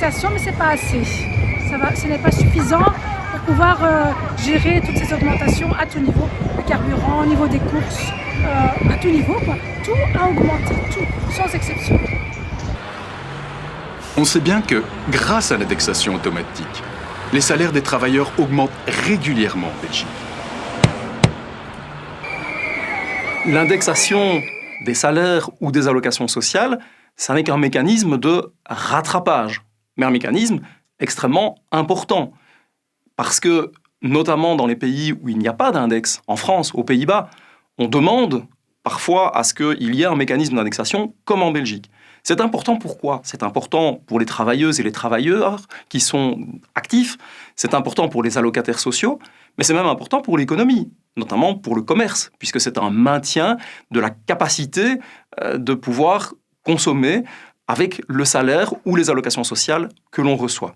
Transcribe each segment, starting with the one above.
l'indexation, mais ce n'est pas assez. Ce n'est pas suffisant pour pouvoir gérer toutes ces augmentations à tout niveau, le carburant, au niveau des courses, à tout niveau, quoi. Tout a augmenté, tout, sans exception. On sait bien que, grâce à l'indexation automatique, les salaires des travailleurs augmentent régulièrement en Belgique. L'indexation des salaires ou des allocations sociales, ça n'est qu'un mécanisme de rattrapage, mais un mécanisme extrêmement important. Parce que, notamment dans les pays où il n'y a pas d'index, en France, aux Pays-Bas, on demande parfois à ce qu'il y ait un mécanisme d'indexation comme en Belgique. C'est important pourquoi ? C'est important pour les travailleuses et les travailleurs qui sont actifs, c'est important pour les allocataires sociaux, mais c'est même important pour l'économie, notamment pour le commerce, puisque c'est un maintien de la capacité de pouvoir consommer avec le salaire ou les allocations sociales que l'on reçoit.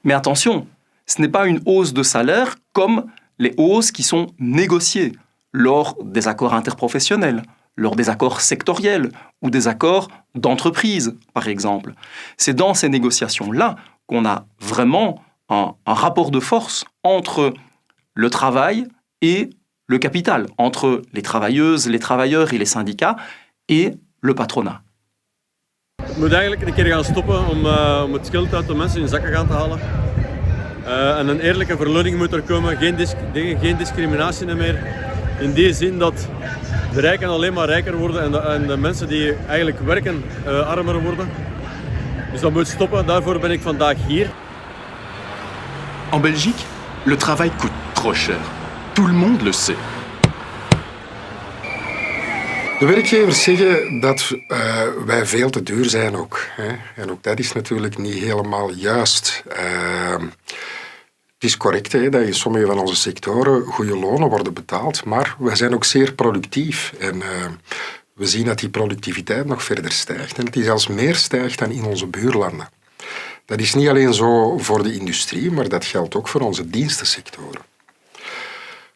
Mais attention, ce n'est pas une hausse de salaire comme les hausses qui sont négociées lors des accords interprofessionnels, lors des accords sectoriels ou des accords d'entreprise, par exemple. C'est dans ces négociations-là qu'on a vraiment un rapport de force entre le travail et le capital, entre les travailleuses, les travailleurs et les syndicats et le patronat. Het moet eigenlijk een keer gaan stoppen om het geld uit de mensen in zakken gaan te halen. En een eerlijke verloning moet er komen, geen discriminatie meer. In die zin dat de rijken alleen maar rijker worden en de mensen die eigenlijk werken armer worden. Dus dat moet stoppen, daarvoor ben ik vandaag hier. En Belgique, le travail coûte trop cher. Tout le monde le sait. De werkgevers zeggen dat wij veel te duur zijn ook. Hè. En ook dat is natuurlijk niet helemaal juist. Het is correct hè, dat in sommige van onze sectoren goede lonen worden betaald, maar wij zijn ook zeer productief. En we zien dat die productiviteit nog verder stijgt. En dat die zelfs meer stijgt dan in onze buurlanden. Dat is niet alleen zo voor de industrie, maar dat geldt ook voor onze dienstensectoren.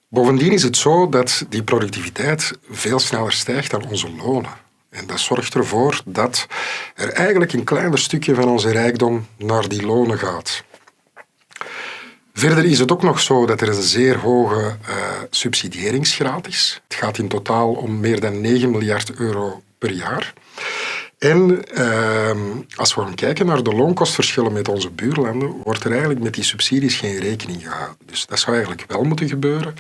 Bovendien is het zo dat die productiviteit veel sneller stijgt dan onze lonen. En dat zorgt ervoor dat er eigenlijk een kleiner stukje van onze rijkdom naar die lonen gaat. Verder is het ook nog zo dat er een zeer hoge subsidiëringsgraad is. Het gaat in totaal om meer dan 9 miljard euro per jaar. En als we gaan kijken naar de loonkostverschillen met onze buurlanden, wordt er eigenlijk met die subsidies geen rekening gehouden. Dus dat zou eigenlijk wel moeten gebeuren.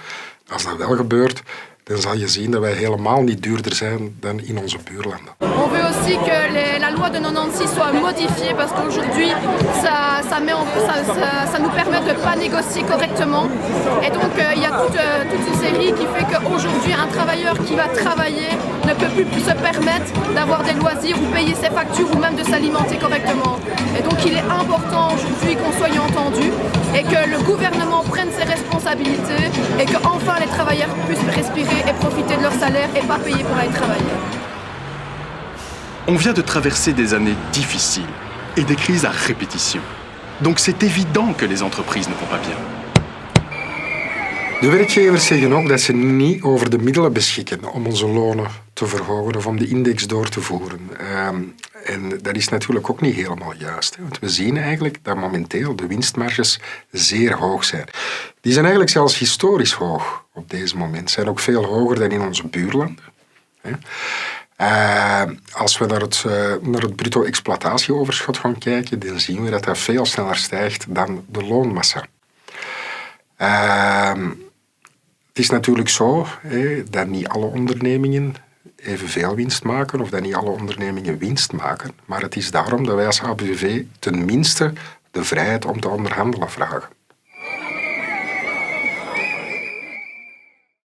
Als dat wel gebeurt, dan zal je zien dat wij helemaal niet duurder zijn dan in onze buurlanden. On veut aussi que la loi de 96 soit modifiée parce qu'aujourd'hui, ça nous permet de ne pas négocier correctement. Et donc, il y a toute une série qui fait qu'aujourd'hui, un travailleur qui va travailler ne peut plus se permettre d'avoir des loisirs ou payer ses factures ou même de s'alimenter correctement. Et donc, il est important aujourd'hui qu'on soit entendu et que le gouvernement prenne ses responsabilités et qu'enfin les travailleurs puissent respirer et profiter de leur salaire et pas payer pour aller travailler. On vient de traverser des années difficiles et des crises à répétition. Donc c'est évident que les entreprises ne vont pas bien. De werkgevers zeggen ook dat ze niet over de middelen beschikken om onze lonen te verhogen of om de index door te voeren. En dat is natuurlijk ook niet helemaal juist. Want we zien eigenlijk dat momenteel de winstmarges zeer hoog zijn. Die zijn eigenlijk zelfs historisch hoog op deze moment. Zijn ook veel hoger dan in onze buurlanden. Als we naar het bruto exploitatieoverschot gaan kijken, dan zien we dat dat veel sneller stijgt dan de loonmassa. Het is natuurlijk zo dat niet alle ondernemingen evenveel winst maken of dat niet alle ondernemingen winst maken. Maar het is daarom dat wij als ABV tenminste de vrijheid om te onderhandelen vragen.